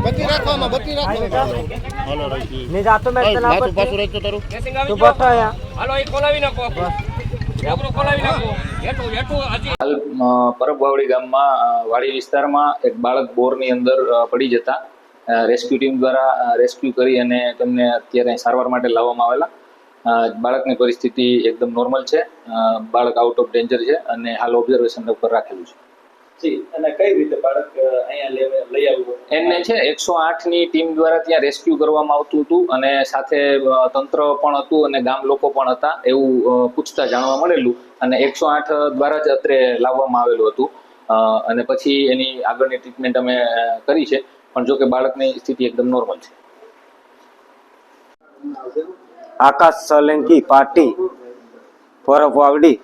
બત્તી રાખવામાં બત્તી રાખવામાં હાલો રાખી ને જાતો મેં તને માથું પાછું રહેતો તારું તું બતો અહીંયા હાલો એ ખોલાવી નાખો આપણો ખોલાવી નાખો હેઠું હજી હાલ પરબવાવડી ગામમાં વાડી વિસ્તારમાં એક બાળક બોરની અંદર પડી જતા રેસ્ક્યુ ટીમ દ્વારા રેસ્ક્યુ કરી અને તેમને અત્યારે સારવાર માટે લાવવામાં આવેલા બાળકની પરિસ્થિતિ એકદમ નોર્મલ છે બાળક આઉટ ઓફ ડેન્જર છે અને હાલ ઓબ્ઝર્વેશન ઉપર રાખેલું છે અને કઈ રીતે બાળક અહીંયા લઈ આવ્યું એમને છે 108ની ટીમ દ્વારા ત્યાં રેસ્ક્યુ કરવામાં આવતું હતું અને સાથે તંત્ર પણ હતું અને ગામ લોકો પણ હતા એવું પૂછતા જાણવા મળેલું અને 108 દ્વારા જ અત્રે લાવવામાં આવેલું હતું અને પછી એની આગળની ટ્રીટમેન્ટ અમે કરી છે પણ જો કે બાળકની સ્થિતિ एकदम नॉर्मल है। आकाश सोलंकी पार्टी परबवावड़ी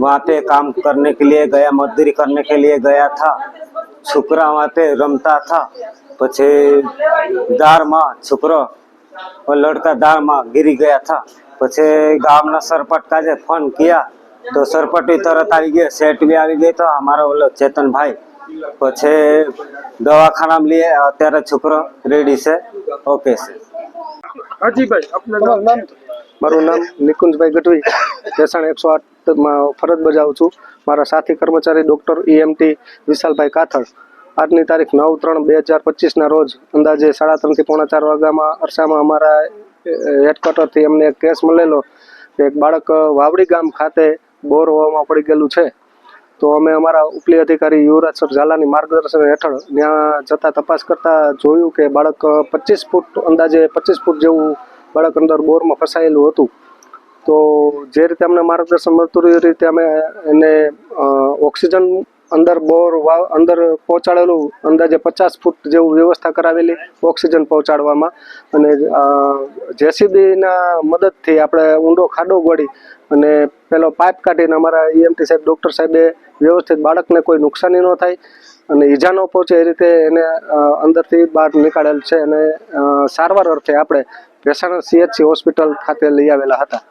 वहाँ पे काम करने के लिए गया, मजदूरी करने के लिए गया था। छुकरा वहाँ पे रमता था, पछे दार में छुकरो और लड़का दार में गिरी गया था। पछे गाँव ना सरपट का जे फोन किया तो सरपट भी तरत आ गए, सेठ भी आ गए। तो हमारा वो चेतन भाई पछे दवाखाना में लिए अत्यारे छुकरो रेडी से ओके से। हाजी भाई अपना नाम? मारू नाम निकुंज भाई गढ़वी, पेशण 108 में फरज बजावुं छुं। मारा साथी कर्मचारी डॉक्टर EMT विशाल भाई काथड़ આજની તારીખ 9/3/2025 ના રોજ અંદાજે 3:30 થી 3:45 વાગ્યામાં અરસામાં અમારા હેડક્વાર્ટરથી અમને એક કેસ મળેલો કે એક બાળક વાવડી ગામ ખાતે બોર હોવામાં પડી ગયેલું છે। તો અમે અમારા ઉપલી અધિકારી યુવરાજ સર ઝાલાની માર્ગદર્શન હેઠળ ત્યાં જતા તપાસ કરતા જોયું કે બાળક 25 ફૂટ અંદાજે 25 ફૂટ જેવું બાળક અંદર બોરમાં ફસાયેલું હતું। તો જે રીતે અમને માર્ગદર્શન મળતું રહ્યું એ રીતે અમે એને ઓક્સિજન અંદર બોર અંદર પહોંચાડેલું અંદાજે 50 ફૂટ જેવું વ્યવસ્થા કરાવેલી ઓક્સિજન પહોંચાડવામાં અને JCBના મદદથી આપણે ઊંડો ખાડો ગોળી અને પેલો પાઇપ કાઢીને અમારા EMT સાહેબ ડૉક્ટર સાહેબે વ્યવસ્થિત બાળકને કોઈ નુકસાની ન થાય અને ઈજા ન પહોંચે એ રીતે એને અંદરથી બહાર નીકાળેલ છે અને સારવાર અર્થે આપણે ભેસાણ CHC હોસ્પિટલ ખાતે લઈ આવેલા હતા।